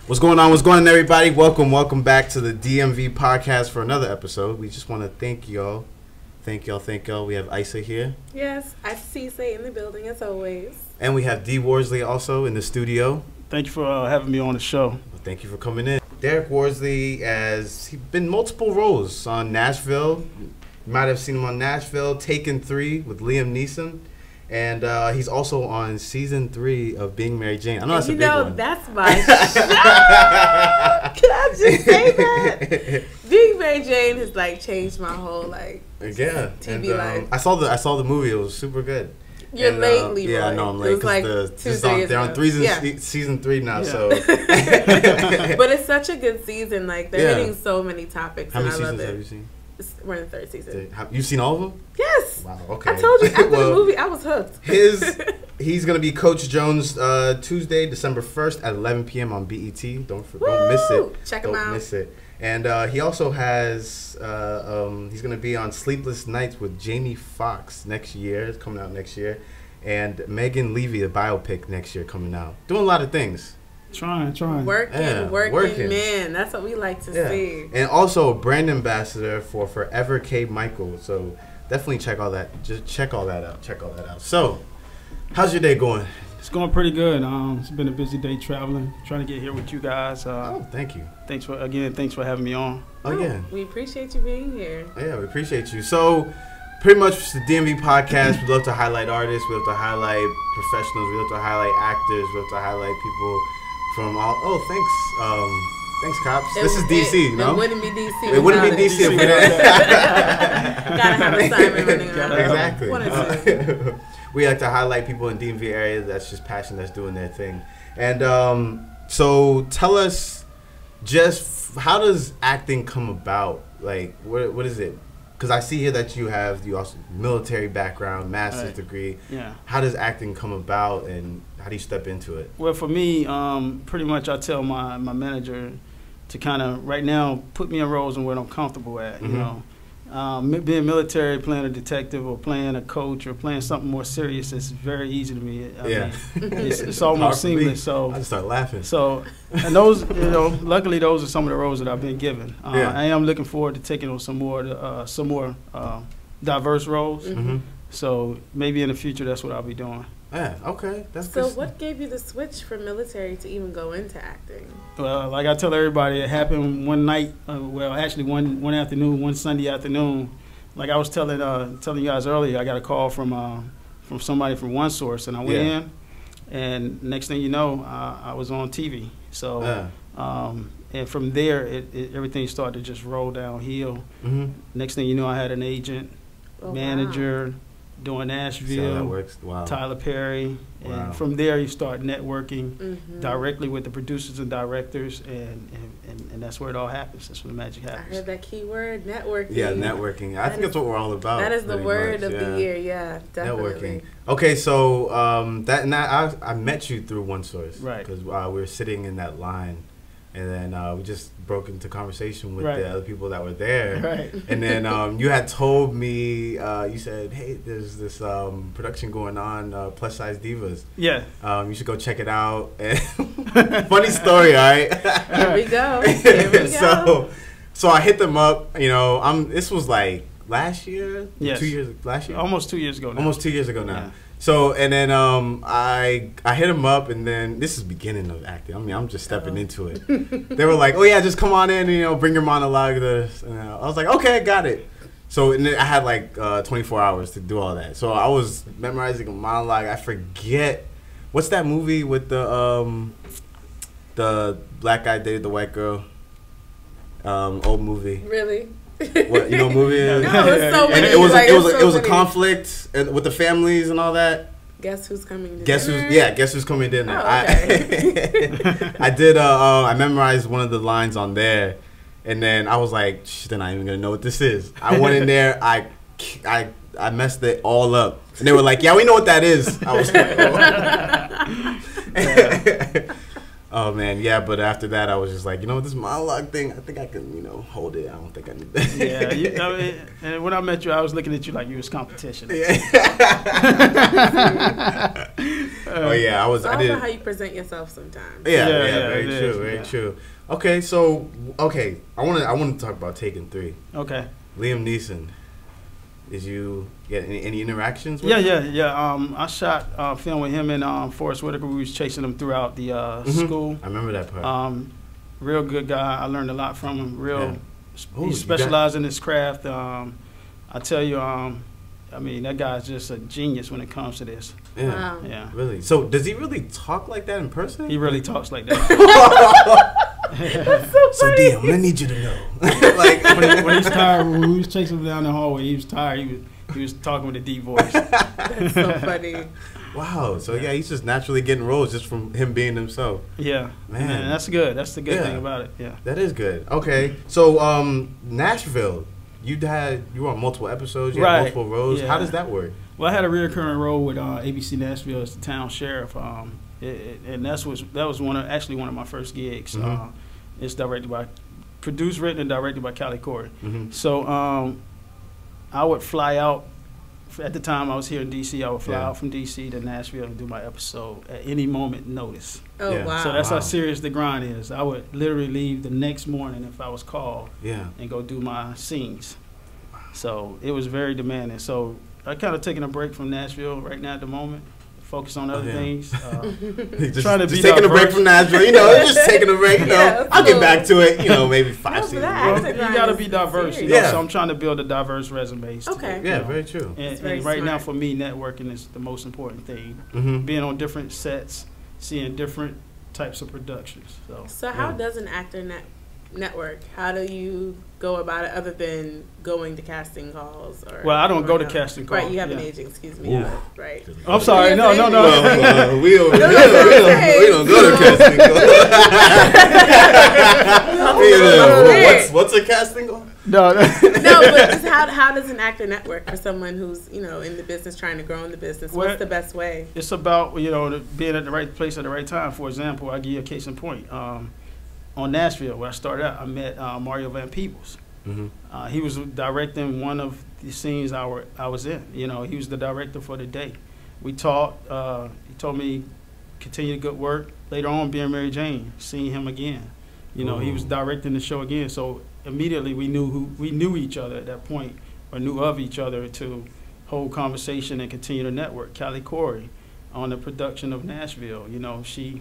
What's going on? What's going on, everybody? Welcome back to the DMV Podcast for another episode. We just want to thank y'all. Thank y'all. We have Isa here. Yes, I see Say in the building as always. And we have Dee Worsley also in the studio. Thank you for having me on the show. Well, thank you for coming in. Derrick Worsley he's been multiple roles on Nashville. You might have seen him on Nashville, Taken 3 with Liam Nesson. And he's also on season 3 of Being Mary Jane. I know that's a big one. That's my show. Can I just say that? Being Mary Jane has changed my whole TV life. I saw the movie. It was super good. You're late, Leroy. Yeah, I know I'm late because they're on season 3 now. Yeah. So, but it's such a good season. They're hitting so many topics. How many seasons have you seen? We're in the 3rd season. You've seen all of them? Yes. Wow. Okay. I told you after the movie, I was hooked. He's gonna be Coach Jones Tuesday, December 1st at 11 p.m. on BET. Don't miss it. Check him out. Don't miss it. And he also has he's gonna be on Sleepless Nights with Jamie Foxx next year. It's coming out next year, and Megan Levy, a biopic next year coming out. Doing a lot of things. Trying. Working, man. That's what we like to see. And also a brand ambassador for Forever K. Michael. So definitely check all that. Just check all that out. So, how's your day going? It's going pretty good. It's been a busy day traveling, trying to get here with you guys. Thank you. Thanks for having me on. Again. We appreciate you being here. Yeah, we appreciate you. So, pretty much the DMV Podcast, we love to highlight artists, we love to highlight professionals, we love to highlight actors, we love to highlight people from all. Oh, thanks, cops. This is DC, no? It wouldn't be DC. It wouldn't be DC if we didn't. Gotta have a Simon running around. Exactly. We like to highlight people in DMV area that's just passionate, that's doing their thing. And so tell us, just how does acting come about? What is it? Because I see here that you also military background, master's degree. Yeah. How does acting come about, and how do you step into it? Well, for me, pretty much I tell my manager to kind of right now put me in roles and where I'm comfortable at. Mm-hmm. You know, being military, playing a detective, or playing a coach, or playing something more serious is very easy to me. I mean, it's almost seamless. So I just start laughing. So, and those, luckily those are some of the roles that I've been given. I am looking forward to taking on some more diverse roles. Mm-hmm. So maybe in the future that's what I'll be doing. Yeah, okay. That's so good. what gave you the switch from military to even go into acting? Well, like I tell everybody, it happened one night. Actually one afternoon, one Sunday afternoon. Like I was telling you guys earlier, I got a call from somebody from One Source, and I went in, and next thing you know, I was on TV. So, and from there, everything started to just roll downhill. Mm-hmm. Next thing you know, I had an agent, manager. Wow. Doing Nashville, that works. Wow. Tyler Perry, and from there you start networking directly with the producers and directors, and that's where it all happens. That's where the magic happens. I heard that key word, networking. Yeah, networking. I think that's what we're all about. That is the word of the year. Yeah, definitely. Networking. Okay, so I met you through One Source, right? Because we were sitting in that line. And then we just broke into conversation with the other people that were there. Right. And then you had told me, you said, hey, there's this production going on, Plus Size Divas. Yeah. You should go check it out. And funny story, all right? Here we go. So I hit them up. This was last year? Yes. Last year? Almost 2 years ago now. Almost 2 years ago now. Yeah. So, and then I hit him up, and then this is beginning of acting. I mean, I'm just stepping into it. They were like, oh, yeah, just come on in and, bring your monologue. And I was like, okay, got it. So, and then I had 24 hours to do all that. So I was memorizing a monologue. I forget. What's that movie with the black guy dated the white girl? Old movie. Really? What movie is? No, it's so many. And it was a conflict with the families and all that. Guess who's coming to Guess dinner? Guess who's coming to dinner? Oh, okay. I did. I memorized one of the lines on there, and then I was like, "They're not even gonna know what this is." I went in there. I messed it all up, and they were like, "Yeah, we know what that is." I was like, Oh man, yeah, but after that, I was just like, this monologue thing, I think I can, hold it. I don't think I need that. Yeah, and when I met you, I was looking at you like you was competition. Yeah. Oh yeah, I was. It's all I did. about how you present yourself sometimes. Yeah, very true. Okay, so I want to talk about Taken 3. Okay. Liam Nesson. Did you get any interactions with him? Yeah. I shot film with him and Forrest Whitaker. We was chasing him throughout the school. I remember that part. Real good guy. I learned a lot from him. He specialized in his craft. I tell you, that guy's just a genius when it comes to this. Yeah. Wow. Yeah. Really? So does he really talk like that in person? He really talks like that. That's so So funny. DM, I need you to know. Like when he's tired, when we was chasing him down the hallway, he was tired. He was talking with a deep voice. That's so funny. Wow. So yeah, he's just naturally getting roles just from him being himself. Yeah, Man. And that's good. That's the good thing about it. Yeah. That is good. Okay. So Nashville, you were on multiple episodes, you had multiple roles. Yeah. How does that work? Well, I had a recurring role with ABC Nashville as the town sheriff, and that was one of my first gigs. Mm-hmm. It's produced, written, and directed by Callie Corey. Mm-hmm. So I would fly out. At the time I was here in D.C., I would fly out from D.C. to Nashville and do my episode at any moment notice. Oh, Yeah. wow. So that's how serious the grind is. I would literally leave the next morning if I was called and go do my scenes. So it was very demanding. So I kind of taking a break from Nashville right now at the moment. Focus on other things. Trying to be taking a break from Nashville, just taking a break. Yeah, I'll get back to it. Maybe 5 No, seasons. that- Well, you got to be diverse. serious. So I'm trying to build a diverse resume. Okay. Yeah, very true. And very right now smart. for me, networking is the most important thing. Mm-hmm. Being on different sets, seeing different types of productions. So how does an actor network? How do you go about it other than going to casting calls? Well, I don't go to casting calls. Right, you have an Yeah. agent, excuse me. Ooh. Right. I'm sorry. No. Well, we don't go to casting calls. What's a casting call? No. No, but just how does an actor network for someone who's, in the business, trying to grow in the business? Well, What's the best way? It's about, being at the right place at the right time. For example, I give you a case in point. On Nashville, where I started out, I met Mario Van Peebles. Mm-hmm. He was directing one of the scenes I was in. He was the director for the day. We talked. He told me, continue the good work. Later on, being Mary Jane, seeing him again. He was directing the show again. So immediately we knew each other at that point, or knew of each other to hold conversation and continue to network. Callie Corey on the production of Nashville. She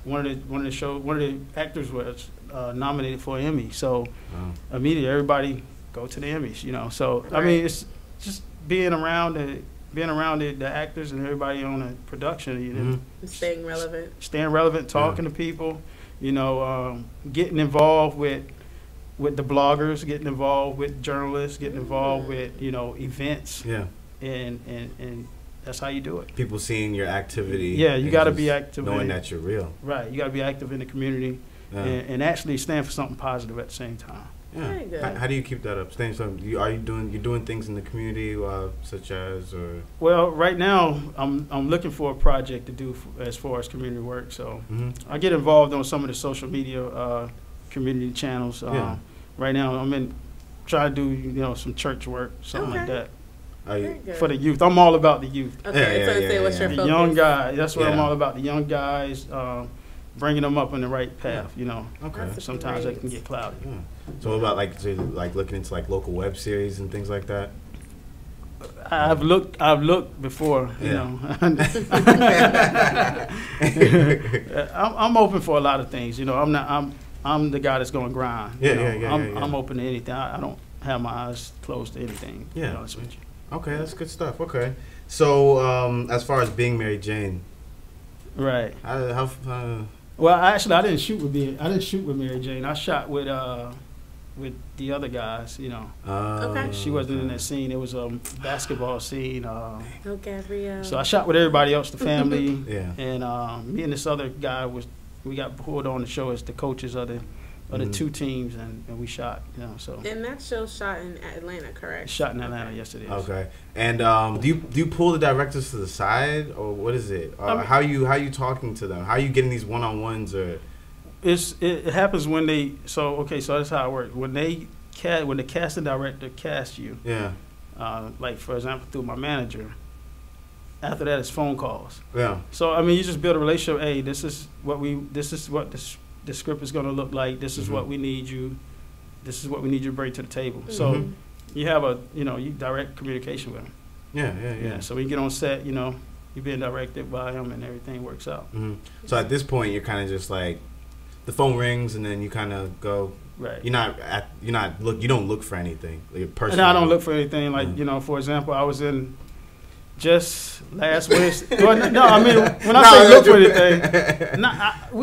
one of the actors was nominated for an Emmy. So immediately everybody go to the Emmys. So Right. I mean, it's just being around the actors and everybody on the production. Staying relevant. Talking to people. Getting involved with the bloggers, getting involved with journalists, getting involved with events. Yeah. And that's how you do it. People seeing your activity. Yeah, you got to be active. Knowing that you're real. Right, you got to be active in the community and actually stand for something positive at the same time. Yeah. Very good. How do you keep that up? Staying something. You're doing things in the community, such as or. Well, right now I'm looking for a project to do as far as community work. So I get involved on some of the social media community channels. Right now I'm trying to do some church work, something like that. Very good. For the youth. I'm all about the youth. Okay, so say what's your The focus? young guys. That's what I'm all about. The young guys, bringing them up on the right path. Okay. Sometimes they can get cloudy. Yeah. So what about like looking into like local web series and things like that? I've looked before. I'm open for a lot of things. I'm the guy that's going to grind. I'm open to anything. I don't have my eyes closed to anything. Yeah. To be honest with you. Okay, that's good stuff. Okay, so as far as being Mary Jane, right? Well, I didn't shoot with Mary Jane. I shot with the other guys. Okay. She wasn't in that scene. It was a basketball scene. Gabrielle. So I shot with everybody else, the family. Yeah. And me and this other guy we got pulled on the show as the coaches of of the two teams, and we shot. You know, so. And that show shot in Atlanta, correct? Shot in Atlanta, yes it is. Okay. And do you pull the directors to the side, or what is it? How you talking to them? How are you getting these one-on-ones or? It happens when they so that's how it works. When the casting director casts you, like for example through my manager. After that, it's phone calls. Yeah. So I mean, you just build a relationship. Hey, this is what the script is going to look like. This is what we need you. This is what we need you to bring to the table. So you have you direct communication with them. Yeah. So when you get on set, you're being directed by them, and everything works out. So at this point, you're kind of just like, the phone rings, and then you kind of go. Right. You don't look for anything. Personally. And I don't look for anything. Like for example, I was in. Just last Wednesday. No, I mean when I say look for anything,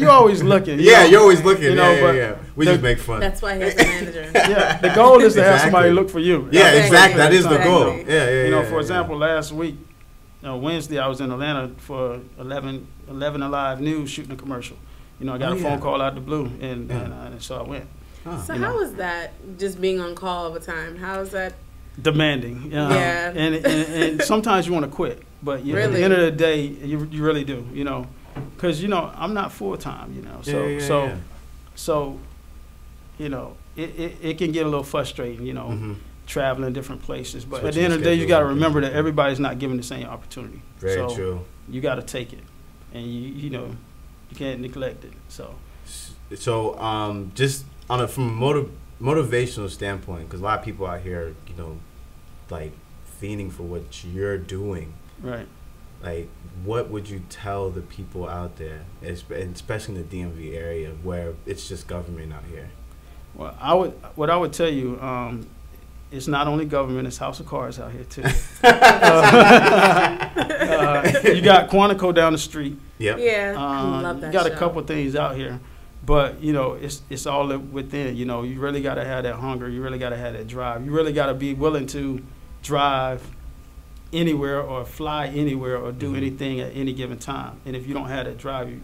you're always looking. You're always looking. Yeah. We just make fun. That's why he's the manager. The goal is to have somebody look for you. Yeah, exactly. That is the goal. Yeah. For example, last week, Wednesday, I was in Atlanta for 11 Alive News shooting a commercial. I got a phone call out the blue, and so I went. So how was that? Just being on call all the time. How is that? Demanding, and sometimes you want to quit, but at the end of the day, you really do, because I'm not full time, so it can get a little frustrating, traveling different places, but at the end of the day, you got to remember that everybody's not given the same opportunity. Very true. You got to take it, and you can't neglect it. So just from a motivational standpoint, because a lot of people out here, like fiending for what you're doing. Right. Like, what would you tell the people out there, especially in the DMV area, where it's just government out here? Well, I would tell you, it's not only government; it's House of Cards out here too. You got Quantico down the street. Yep. Yeah. I love that. You got a couple things out here. But, it's all within. You really got to have that hunger. You really got to have that drive. You really got to be willing to drive anywhere or fly anywhere or do anything at any given time. And if you don't have that drive,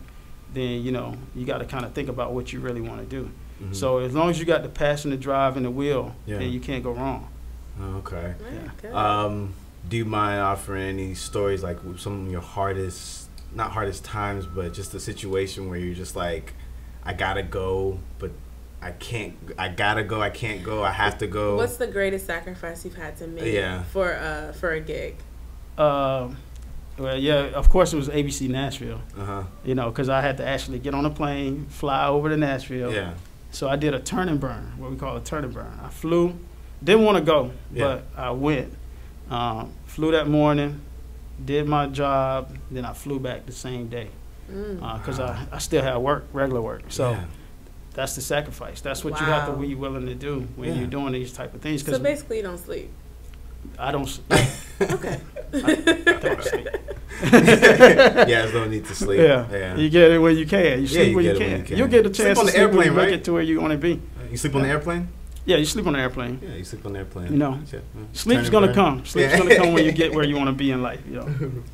then, you got to kind of think about what you really want to do. So as long as you got the passion, the drive, and the will, then you can't go wrong. Okay. Yeah, do you mind offering any stories, like some of your not hardest times, but just a situation where you're just like, I gotta go, but I can't. I gotta go. I can't go. I have to go. What's the greatest sacrifice you've had to make for a gig? Well, of course it was ABC Nashville. Because I had to actually get on a plane, fly over to Nashville. Yeah. So I did a turn and burn, what we call a turn and burn. I flew, didn't want to go, but I went. Flew that morning, did my job, then I flew back the same day. Because I still had regular work. So that's the sacrifice. That's what you have to be willing to do when you're doing these type of things. So basically you don't sleep. I don't sleep. Okay. I don't sleep. There's no need to sleep. You get it when you can. You sleep when you can. You'll get a chance to sleep when you make it to where you want to be. You sleep on the airplane? Yeah, you sleep on the airplane. Yeah, you sleep on the airplane. Sleep's going to come. Sleep's going to come when you get where you want to be in life.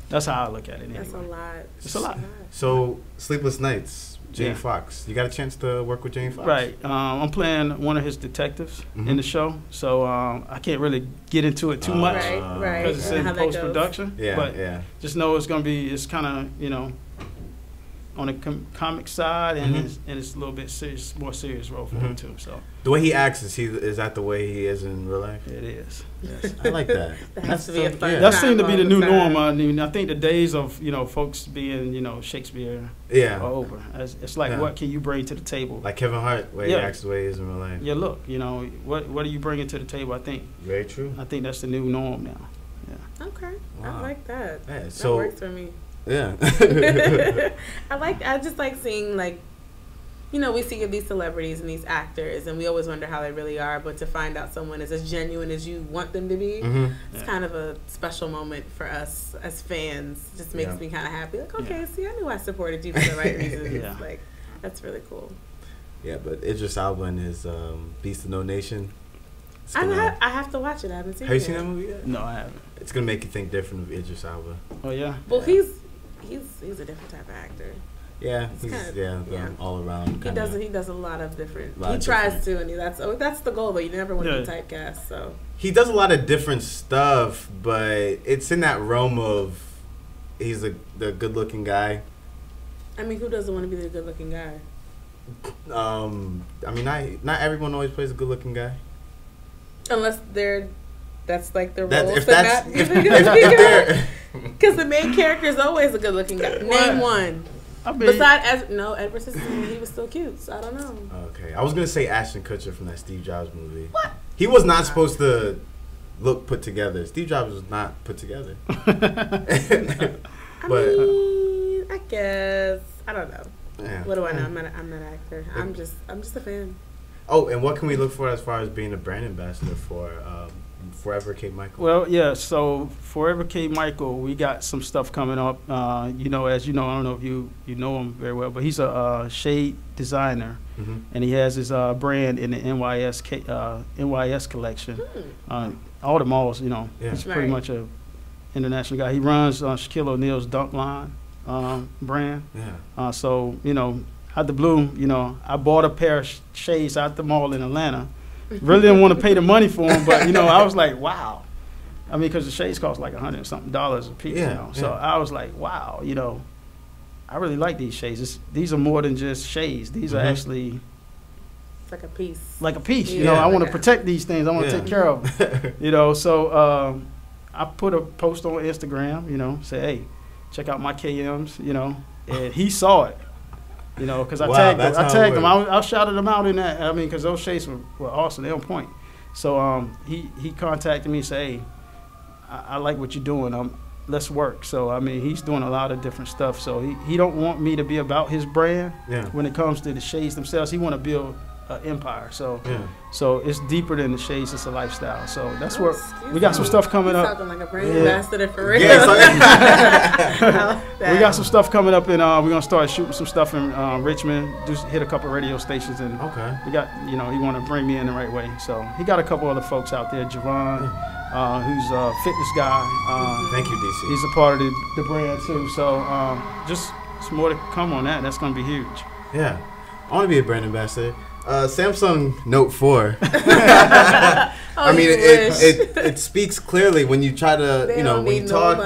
That's how I look at it anyway. That's a lot. It's a lot. So, Sleepless Nights, Jamie Foxx. You got a chance to work with Jamie Foxx? Right. I'm playing one of his detectives in the show, so I can't really get into it too much. Right. Because it's in post-production. But just know it's going to be, it's kind of, on the comic side, and it's a little bit more serious role for him too. So the way he acts, is that the way he is in real life? It is. Yes, I like that. That seems to be the new norm. I mean, I think the days of folks being Shakespeare are over. It's like what can you bring to the table? Like Kevin Hart, where he acts the way he is in real life. Yeah, look, what are you bringing to the table? I think very true. I think that's the new norm now. Yeah. Okay, I like that. Yeah, that works for me. Yeah. I just like seeing, like, we see these celebrities and these actors, and we always wonder how they really are, but to find out someone is as genuine as you want them to be, it's kind of a special moment for us as fans. It just makes me kind of happy. Like, okay, see, I knew I supported you for the right reasons. Like, that's really cool. Yeah, but Idris Elba and his Beast of No Nation. I have to watch it. I haven't seen it. Have you seen that movie yet? No, I haven't. It's going to make you think different of Idris Elba. Oh, yeah? Well, he's a different type of actor. Yeah, he's all around. He does a lot of different. He tries to, and that's the goal. Though you never want to be typecast. So he does a lot of different stuff, but it's in that realm of he's the good-looking guy. I mean, who doesn't want to be the good-looking guy? I mean, not everyone always plays a good-looking guy, unless that's like the role. Because the main character is always a good-looking guy. Name one. Besides, Edward Scissorhands, he was still cute, so I don't know. Okay, I was gonna say Ashton Kutcher from that Steve Jobs movie. What? He was not supposed to look put together. Steve Jobs was not put together. I guess I don't know. Yeah. What do I know? I'm not an actor. I'm just a fan. Oh, and what can we look for as far as being a brand ambassador for Forever Kate Michael? Well, yeah. So Forever Kate Michael, we got some stuff coming up. As you know, I don't know if you know him very well, but he's a shade designer, and he has his brand in the NYS collection. All the malls, he's pretty much a international guy. He runs Shaquille O'Neal's Dunk Line brand. Yeah. So out the blue, I bought a pair of shades out the mall in Atlanta. Really didn't want to pay the money for them, but I was like, wow. I mean, because the shades cost like $100-something a piece. So I was like, wow. I really like these shades. These are more than just shades. These are actually. It's like a piece. Like a piece. I want to protect these things. I want to take care of them. So I put a post on Instagram. Say, hey, check out my KMs. And he saw it. Because I tagged him. I shouted him out in that. I mean, because those shades were awesome. They're on point. So he contacted me and said, hey, I like what you're doing. Let's work. So, I mean, he's doing a lot of different stuff. So he don't want me to be about his brand when it comes to the shades themselves. He want to build an empire. So it's deeper than the shades. It's a lifestyle. So that's where we got some stuff coming up. Talking like a brand ambassador for real. We got some stuff coming up, and we're gonna start shooting some stuff in Richmond. Just hit a couple of radio stations, and we got he want to bring me in the right way. So he got a couple other folks out there. Javon, who's a fitness guy. Thank you, DC. He's a part of the brand too. So just some more to come on that. That's gonna be huge. Yeah, I want to be a brand ambassador. Samsung Note 4. I mean, it speaks clearly when you try to, when you talk,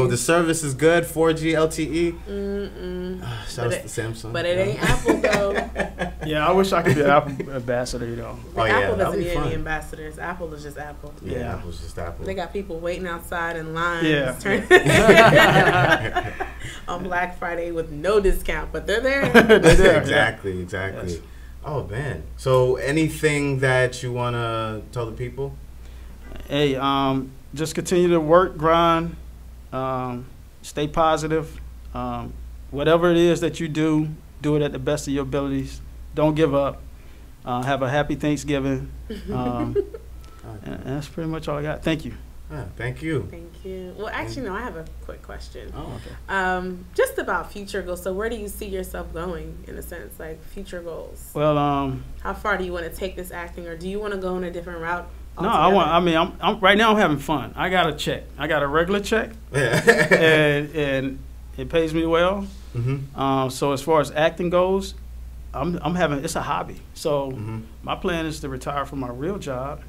the service is good, 4G LTE. Shout out to Samsung. But it ain't Apple, though. Yeah, I wish I could be an Apple ambassador, Apple doesn't need any ambassadors. Apple is just Apple. Yeah, Apple's just Apple. They got people waiting outside in lines on Black Friday with no discount, but they're there. Exactly. Yes. Oh, man. So anything that you want to tell the people? Hey, just continue to work, grind, stay positive. Whatever it is that you do it at the best of your abilities. Don't give up. Have a happy Thanksgiving. And that's pretty much all I got. Thank you. Thank you. Thank you. Well, actually, no, I have a quick question. Oh, okay. Just about future goals. So where do you see yourself going, in a sense, like future goals? Well, how far do you want to take this acting, or do you want to go in a different route altogether? No, I'm right now I'm having fun. I got a check. I got a regular check. and it pays me well. So as far as acting goes, I'm having, it's a hobby. So my plan is to retire from my real job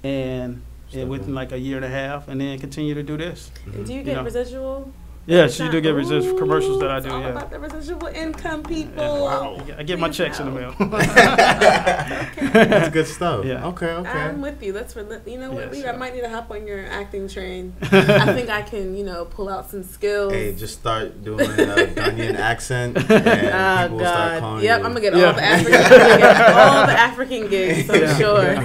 and within like a year and a half, and then continue to do this. And do you get residual? Yes, you do get residual commercials that I do. It's all about the residual income, people. Wow. I get my checks in the mail. That's good stuff. Yeah. Okay. I'm with you. You know what? Yes, I might need to hop on your acting train. I think I can, pull out some skills. Hey, just start doing a Ghanaian accent, and people will start calling you. I'm gonna get all the African gigs. I'm sure.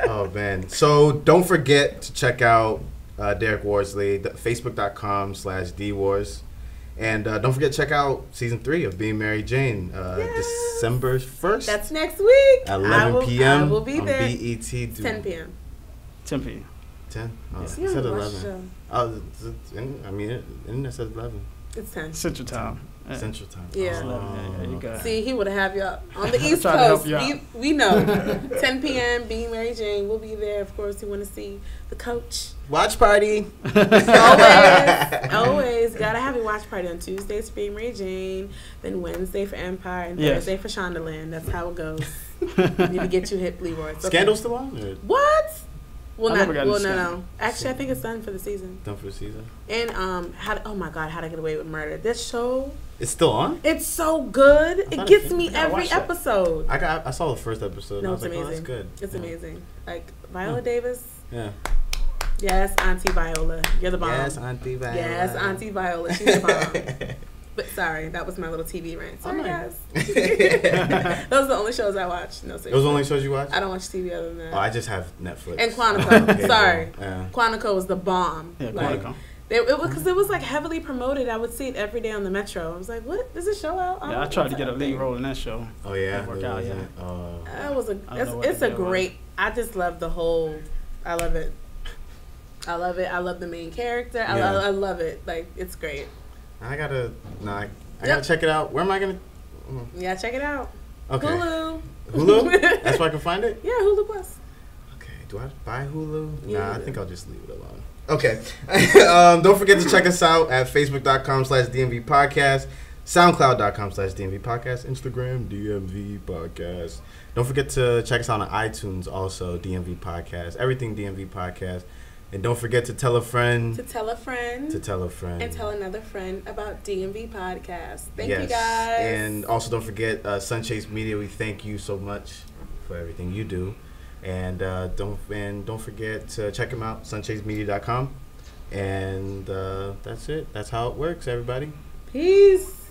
Oh man! So don't forget to check out Derrick Worsley, Facebook.com/Dee Wars, and don't forget to check out season 3 of Being Mary Jane, December 1st. That's next week. At 11 p.m. I will be there. On BET. 10 p.m. 10 p.m. 10? Oh, it said 11. I mean, internet said 11. It's 10. Central Time. Central Time. Yeah. You got See, he would have y'all on the East Try to help Coast. you out. We know. 10 p.m. Being Mary Jane. We'll be there. Of course, you want to see the coach. Watch party. Always. Gotta have your watch party on Tuesdays for Being Mary Jane, then Wednesday for Empire, and Thursday for Shondaland. That's how it goes. Need to get you hip, Leroy. Okay. Scandal still on? Or? What? Well, no. Actually, I think it's done for the season. Done for the season. And oh my God, How to Get Away with Murder. This show. It's still on? It's so good. It gets me every watch that. episode. I saw the first episode. No, and I was it's like, amazing. oh, that's good. It's amazing. Like Viola Davis. Yeah. Yes, Auntie Viola. You're the bomb. Yes, Auntie Viola. Yes, Auntie Viola. She's the bomb. But sorry, that was my little TV rant. Sorry, guys. Those are the only shows I watch. No, seriously. Those are the only shows you watch? I don't watch TV other than that. Oh, I just have Netflix. And Quantico. Sorry. Yeah. Quantico was the bomb. Yeah, like, Quantico. Because it was like heavily promoted. I would see it every day on the Metro. I was like, "What? Is this show out?" Yeah, I tried to get a lead role in that show. Oh yeah, Didn't work out. Yeah. It's a great. I just love the whole. I love it. I love the main character. I love it. Like, it's great. I gotta check it out. Where am I gonna? Yeah, check it out. Okay. Hulu. That's where I can find it. Yeah, Hulu Plus. Okay. Do I buy Hulu? Yeah, Nah, I think I'll just leave it alone. Okay. Don't forget to check us out at facebook.com/DMV Podcast, soundcloud.com/DMV Podcast, Instagram DMV Podcast. Don't forget to check us out on iTunes also, DMV Podcast, everything DMV Podcast. And don't forget to tell a friend. To tell a friend. To tell a friend. And tell another friend about DMV Podcast. Thank you guys. And also don't forget Sunchase Media. We thank you so much for everything you do. And don't forget to check them out, sunchasemedia.com. And that's it. That's how it works, everybody. Peace.